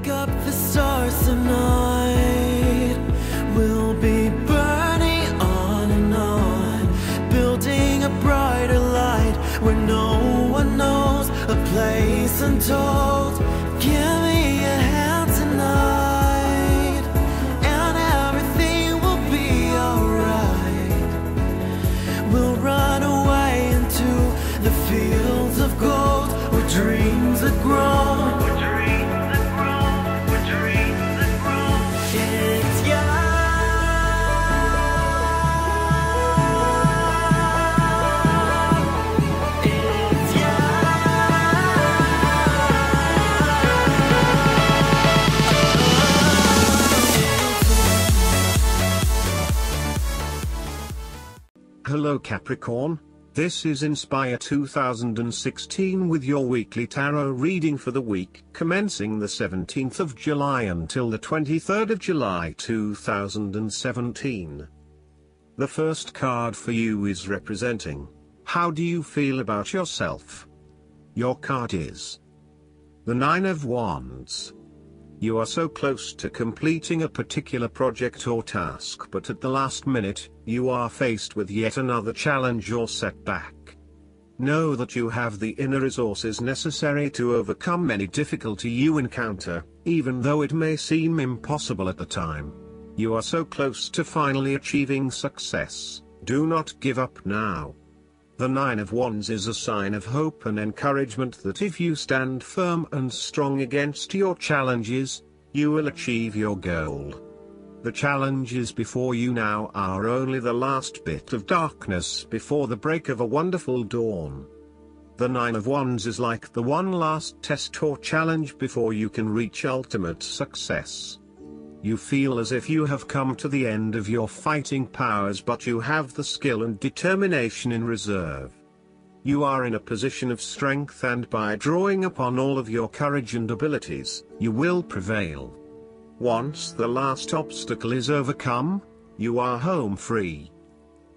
Pick up the stars tonight. We'll be burning on and on, building a brighter light where no one knows, a place untold. Give me a hand tonight, and everything will be alright. We'll run away into the fields of gold where dreams are grown. Hello Capricorn, this is Inspire 2016 with your weekly tarot reading for the week commencing the 17th of July until the 23rd of July 2017. The first card for you is representing, how do you feel about yourself? Your card is the Nine of Wands. You are so close to completing a particular project or task, but at the last minute, you are faced with yet another challenge or setback. Know that you have the inner resources necessary to overcome any difficulty you encounter, even though it may seem impossible at the time. You are so close to finally achieving success. Do not give up now. The Nine of Wands is a sign of hope and encouragement that if you stand firm and strong against your challenges, you will achieve your goal. The challenges before you now are only the last bit of darkness before the break of a wonderful dawn. The Nine of Wands is like the one last test or challenge before you can reach ultimate success. You feel as if you have come to the end of your fighting powers, but you have the skill and determination in reserve. You are in a position of strength, and by drawing upon all of your courage and abilities, you will prevail. Once the last obstacle is overcome, you are home free.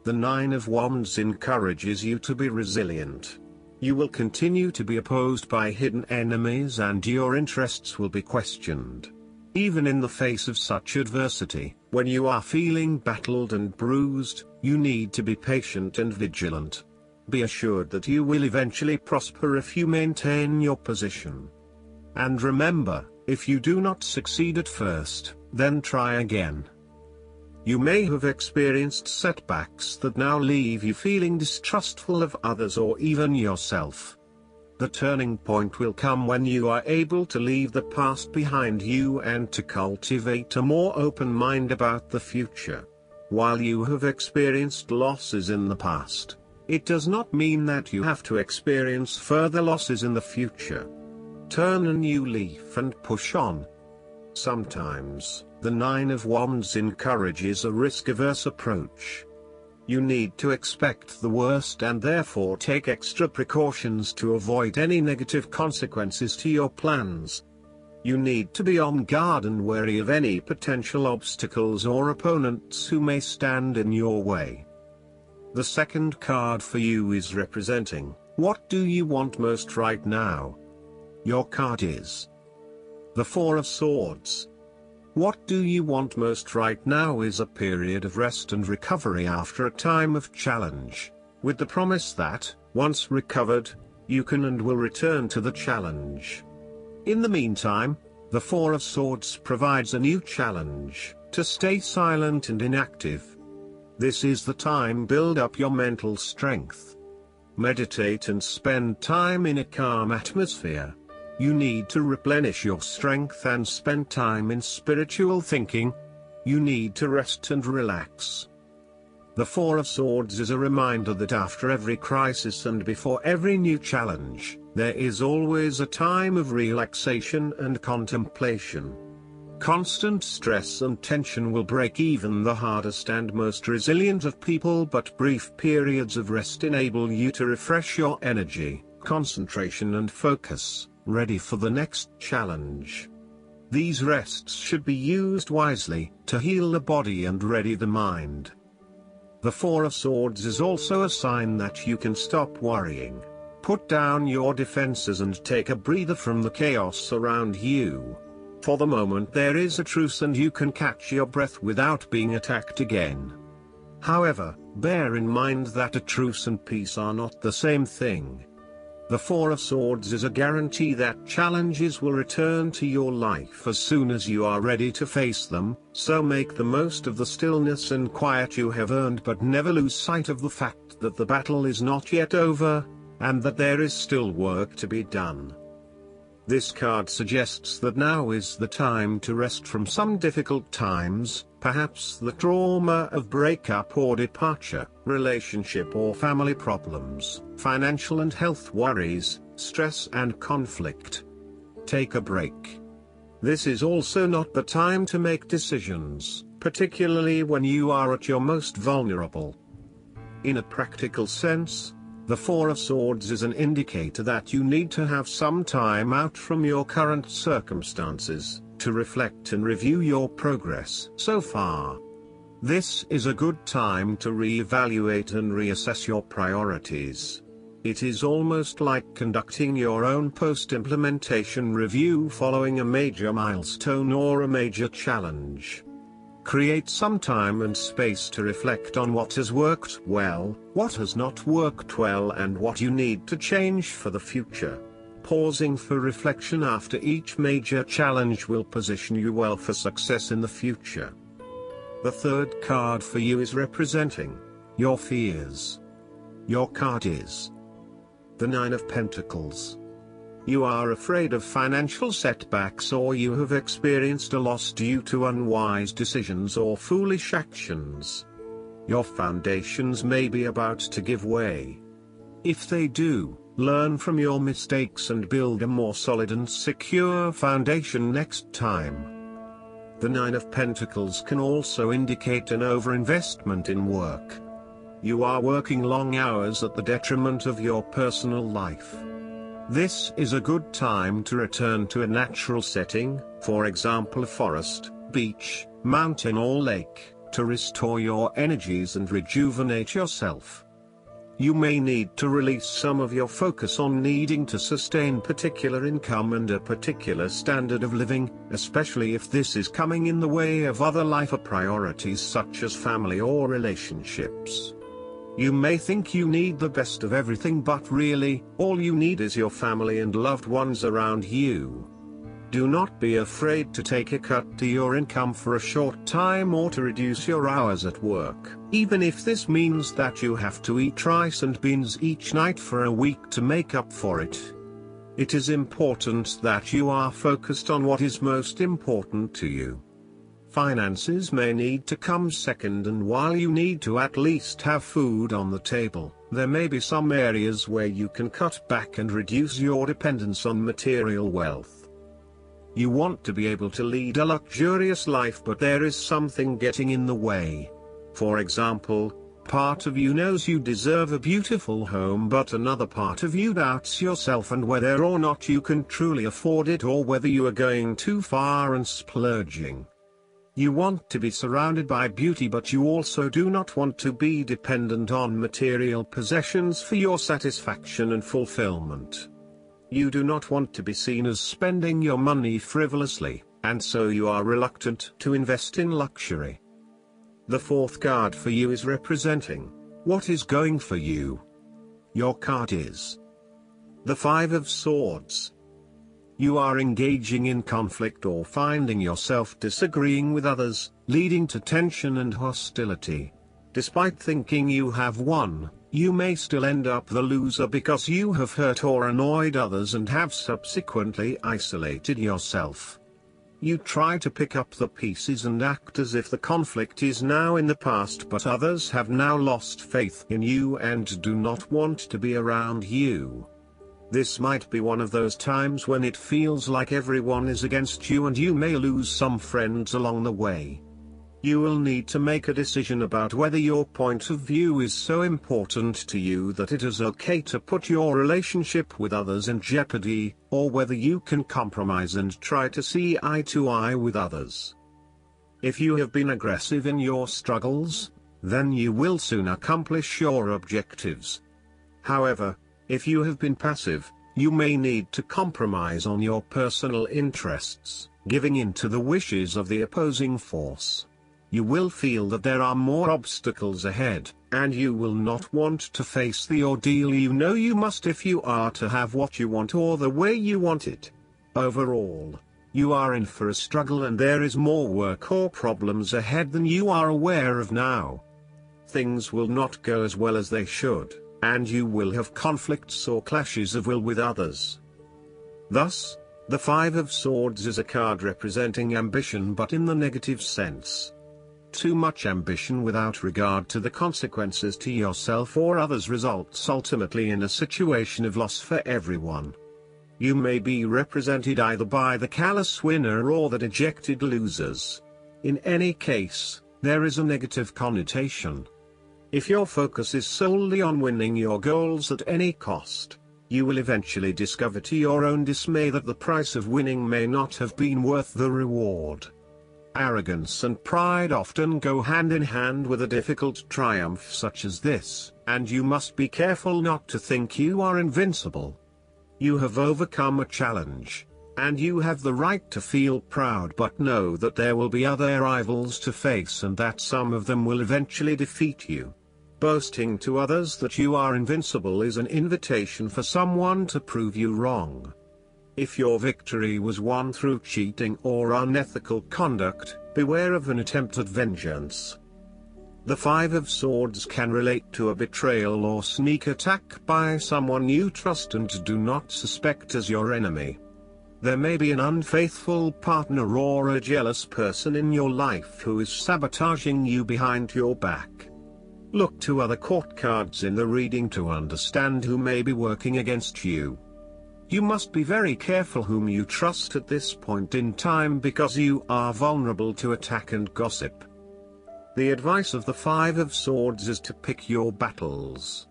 The Nine of Wands encourages you to be resilient. You will continue to be opposed by hidden enemies, and your interests will be questioned. Even in the face of such adversity, when you are feeling battled and bruised, you need to be patient and vigilant. Be assured that you will eventually prosper if you maintain your position. And remember, if you do not succeed at first, then try again. You may have experienced setbacks that now leave you feeling distrustful of others or even yourself. The turning point will come when you are able to leave the past behind you and to cultivate a more open mind about the future. While you have experienced losses in the past, it does not mean that you have to experience further losses in the future. Turn a new leaf and push on. Sometimes, the Nine of Wands encourages a risk-averse approach. You need to expect the worst and therefore take extra precautions to avoid any negative consequences to your plans. You need to be on guard and wary of any potential obstacles or opponents who may stand in your way. The second card for you is representing, what do you want most right now? Your card is the Four of Swords. What do you want most right now is a period of rest and recovery after a time of challenge, with the promise that, once recovered, you can and will return to the challenge. In the meantime, the Four of Swords provides a new challenge, to stay silent and inactive. This is the time to build up your mental strength. Meditate and spend time in a calm atmosphere. You need to replenish your strength and spend time in spiritual thinking. You need to rest and relax. The Four of Swords is a reminder that after every crisis and before every new challenge, there is always a time of relaxation and contemplation. Constant stress and tension will break even the hardest and most resilient of people, but brief periods of rest enable you to refresh your energy, concentration and focus, ready for the next challenge. These rests should be used wisely, to heal the body and ready the mind. The Four of Swords is also a sign that you can stop worrying, put down your defenses and take a breather from the chaos around you. For the moment there is a truce and you can catch your breath without being attacked again. However, bear in mind that a truce and peace are not the same thing. The Four of Swords is a guarantee that challenges will return to your life as soon as you are ready to face them, so make the most of the stillness and quiet you have earned, but never lose sight of the fact that the battle is not yet over, and that there is still work to be done. This card suggests that now is the time to rest from some difficult times, perhaps the trauma of breakup or departure, relationship or family problems, financial and health worries, stress and conflict. Take a break. This is also not the time to make decisions, particularly when you are at your most vulnerable. In a practical sense, the Four of Swords is an indicator that you need to have some time out from your current circumstances, to reflect and review your progress so far. This is a good time to re-evaluate and reassess your priorities. It is almost like conducting your own post-implementation review following a major milestone or a major challenge. Create some time and space to reflect on what has worked well, what has not worked well, and what you need to change for the future. Pausing for reflection after each major challenge will position you well for success in the future. The third card for you is representing your fears. Your card is the Nine of Pentacles. You are afraid of financial setbacks, or you have experienced a loss due to unwise decisions or foolish actions. Your foundations may be about to give way. If they do, learn from your mistakes and build a more solid and secure foundation next time. The Nine of Pentacles can also indicate an overinvestment in work. You are working long hours at the detriment of your personal life. This is a good time to return to a natural setting, for example a forest, beach, mountain or lake, to restore your energies and rejuvenate yourself. You may need to release some of your focus on needing to sustain particular income and a particular standard of living, especially if this is coming in the way of other life priorities such as family or relationships. You may think you need the best of everything, but really, all you need is your family and loved ones around you. Do not be afraid to take a cut to your income for a short time or to reduce your hours at work, even if this means that you have to eat rice and beans each night for a week to make up for it. It is important that you are focused on what is most important to you. Finances may need to come second, and while you need to at least have food on the table, there may be some areas where you can cut back and reduce your dependence on material wealth. You want to be able to lead a luxurious life, but there is something getting in the way. For example, part of you knows you deserve a beautiful home, but another part of you doubts yourself and whether or not you can truly afford it, or whether you are going too far and splurging. You want to be surrounded by beauty, but you also do not want to be dependent on material possessions for your satisfaction and fulfillment. You do not want to be seen as spending your money frivolously, and so you are reluctant to invest in luxury. The fourth card for you is representing what is going for you. Your card is the Five of Swords. You are engaging in conflict or finding yourself disagreeing with others, leading to tension and hostility. Despite thinking you have won, you may still end up the loser because you have hurt or annoyed others and have subsequently isolated yourself. You try to pick up the pieces and act as if the conflict is now in the past, but others have now lost faith in you and do not want to be around you. This might be one of those times when it feels like everyone is against you and you may lose some friends along the way. You will need to make a decision about whether your point of view is so important to you that it is okay to put your relationship with others in jeopardy, or whether you can compromise and try to see eye to eye with others. If you have been aggressive in your struggles, then you will soon accomplish your objectives. However, if you have been passive, you may need to compromise on your personal interests. giving in to the wishes of the opposing force. You will feel that there are more obstacles ahead, and you will not want to face the ordeal you know you must if you are to have what you want or the way you want it. Overall, you are in for a struggle and there is more work or problems ahead than you are aware of now. Things will not go as well as they should, and you will have conflicts or clashes of will with others. Thus, the Five of Swords is a card representing ambition but in the negative sense. Too much ambition without regard to the consequences to yourself or others results ultimately in a situation of loss for everyone. You may be represented either by the callous winner or the dejected losers. In any case, there is a negative connotation. If your focus is solely on winning your goals at any cost, you will eventually discover to your own dismay that the price of winning may not have been worth the reward. Arrogance and pride often go hand in hand with a difficult triumph such as this, and you must be careful not to think you are invincible. You have overcome a challenge, and you have the right to feel proud, but know that there will be other rivals to face and that some of them will eventually defeat you. Boasting to others that you are invincible is an invitation for someone to prove you wrong. If your victory was won through cheating or unethical conduct, beware of an attempt at vengeance. The Five of Swords can relate to a betrayal or sneak attack by someone you trust and do not suspect as your enemy. There may be an unfaithful partner or a jealous person in your life who is sabotaging you behind your back. Look to other court cards in the reading to understand who may be working against you. You must be very careful whom you trust at this point in time because you are vulnerable to attack and gossip. The advice of the Five of Swords is to pick your battles.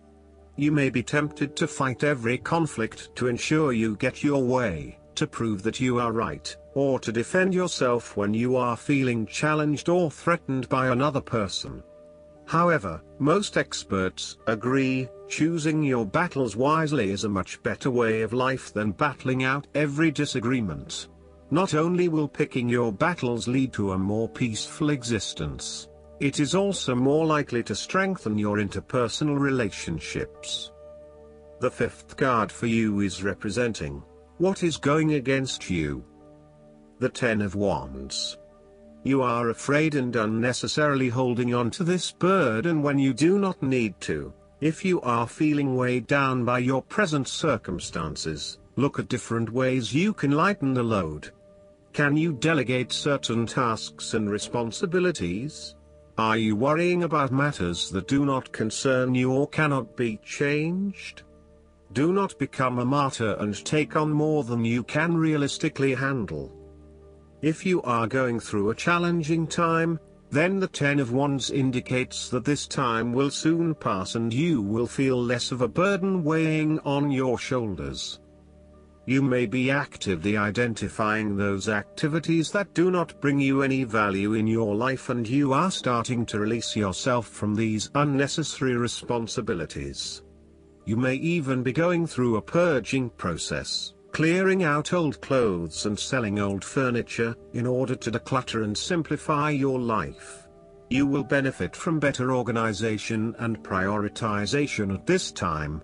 You may be tempted to fight every conflict to ensure you get your way, to prove that you are right, or to defend yourself when you are feeling challenged or threatened by another person. However, most experts agree, choosing your battles wisely is a much better way of life than battling out every disagreement. Not only will picking your battles lead to a more peaceful existence, it is also more likely to strengthen your interpersonal relationships. The fifth card for you is representing what is going against you. The Ten of Wands. You are afraid and unnecessarily holding on to this burden when you do not need to. If you are feeling weighed down by your present circumstances, look at different ways you can lighten the load. Can you delegate certain tasks and responsibilities? Are you worrying about matters that do not concern you or cannot be changed? Do not become a martyr and take on more than you can realistically handle. If you are going through a challenging time, then the Ten of Wands indicates that this time will soon pass and you will feel less of a burden weighing on your shoulders. You may be actively identifying those activities that do not bring you any value in your life and you are starting to release yourself from these unnecessary responsibilities. You may even be going through a purging process, clearing out old clothes and selling old furniture, in order to declutter and simplify your life. You will benefit from better organization and prioritization at this time.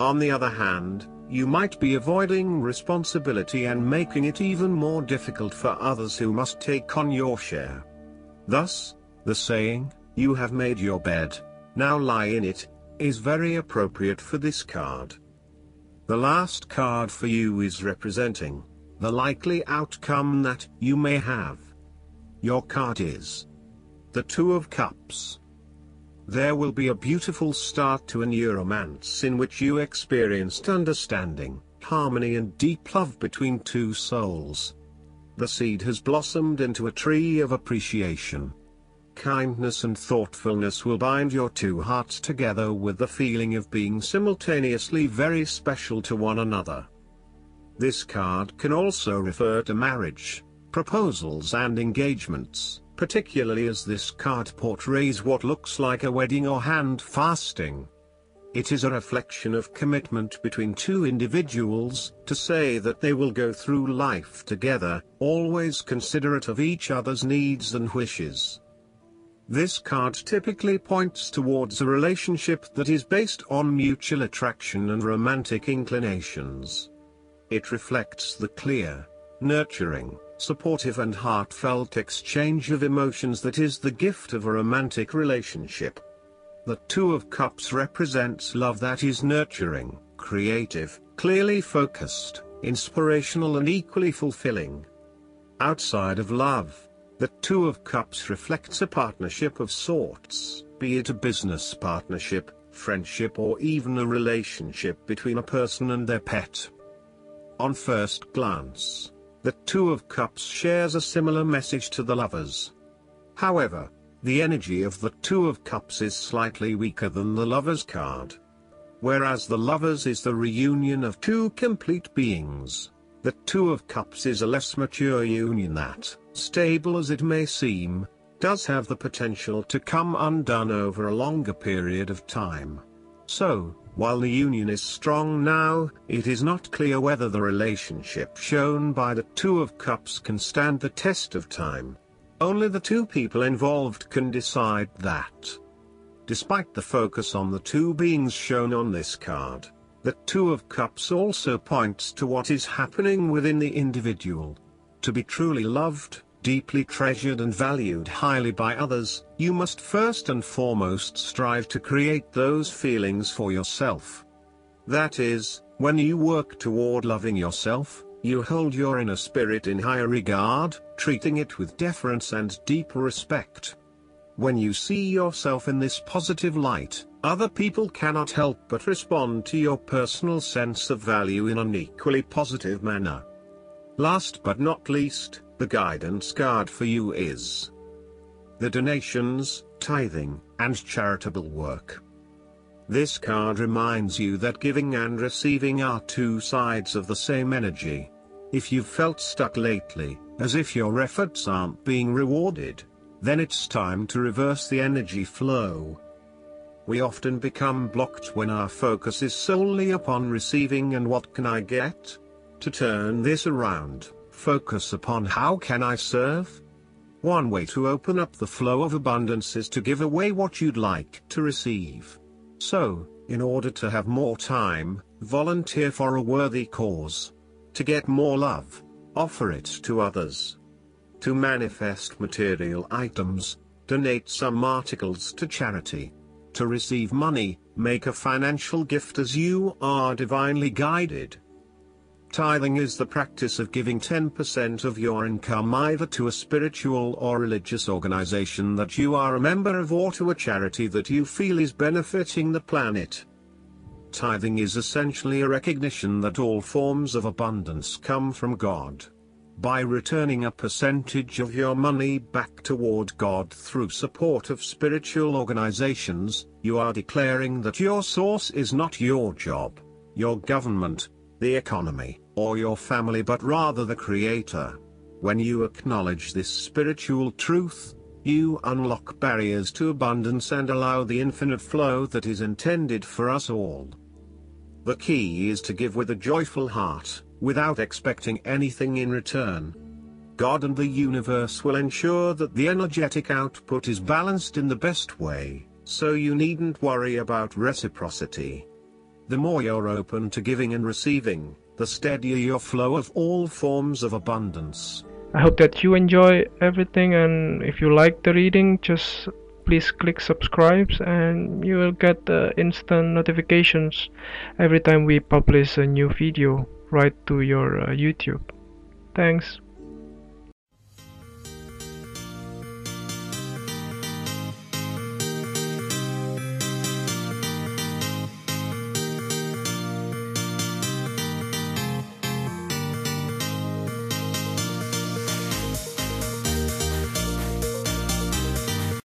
On the other hand, you might be avoiding responsibility and making it even more difficult for others who must take on your share. Thus, the saying, "You have made your bed, now lie in it," is very appropriate for this card. The last card for you is representing the likely outcome that you may have. Your card is the Two of Cups. There will be a beautiful start to a new romance in which you experienced understanding, harmony and deep love between two souls. The seed has blossomed into a tree of appreciation. Kindness and thoughtfulness will bind your two hearts together with the feeling of being simultaneously very special to one another. This card can also refer to marriage, proposals and engagements, particularly as this card portrays what looks like a wedding or hand fasting. It is a reflection of commitment between two individuals, to say that they will go through life together, always considerate of each other's needs and wishes. This card typically points towards a relationship that is based on mutual attraction and romantic inclinations. It reflects the clear, nurturing, supportive and heartfelt exchange of emotions that is the gift of a romantic relationship. The Two of Cups represents love that is nurturing, creative, clearly focused, inspirational and equally fulfilling. Outside of love, the Two of Cups reflects a partnership of sorts, be it a business partnership, friendship or even a relationship between a person and their pet. On first glance, the Two of Cups shares a similar message to the Lovers. However, the energy of the Two of Cups is slightly weaker than the Lovers card. Whereas the Lovers is the reunion of two complete beings, the Two of Cups is a less mature union that, stable as it may seem, does have the potential to come undone over a longer period of time. So, while the union is strong now, it is not clear whether the relationship shown by the Two of Cups can stand the test of time. Only the two people involved can decide that. Despite the focus on the two beings shown on this card, the Two of Cups also points to what is happening within the individual. To be truly loved, deeply treasured and valued highly by others, you must first and foremost strive to create those feelings for yourself. That is, when you work toward loving yourself, you hold your inner spirit in higher regard, treating it with deference and deep respect. When you see yourself in this positive light, other people cannot help but respond to your personal sense of value in an equally positive manner. Last but not least, the guidance card for you is the donations, tithing, and charitable work. This card reminds you that giving and receiving are two sides of the same energy. If you've felt stuck lately, as if your efforts aren't being rewarded, then it's time to reverse the energy flow. We often become blocked when our focus is solely upon receiving and what can I get? To turn this around, focus upon how can I serve? One way to open up the flow of abundance is to give away what you'd like to receive. So, in order to have more time, volunteer for a worthy cause. To get more love, offer it to others. To manifest material items, donate some articles to charity. To receive money, make a financial gift as you are divinely guided. Tithing is the practice of giving 10% of your income either to a spiritual or religious organization that you are a member of or to a charity that you feel is benefiting the planet. Tithing is essentially a recognition that all forms of abundance come from God. By returning a percentage of your money back toward God through support of spiritual organizations, you are declaring that your source is not your job, your government, the economy, or your family but rather the Creator. When you acknowledge this spiritual truth, you unlock barriers to abundance and allow the infinite flow that is intended for us all. The key is to give with a joyful heart, without expecting anything in return. God and the universe will ensure that the energetic output is balanced in the best way, so you needn't worry about reciprocity. The more you're open to giving and receiving, the steadier your flow of all forms of abundance. I hope that you enjoy everything, and if you like the reading, just please click subscribe and you will get instant notifications every time we publish a new video right to your YouTube. Thanks.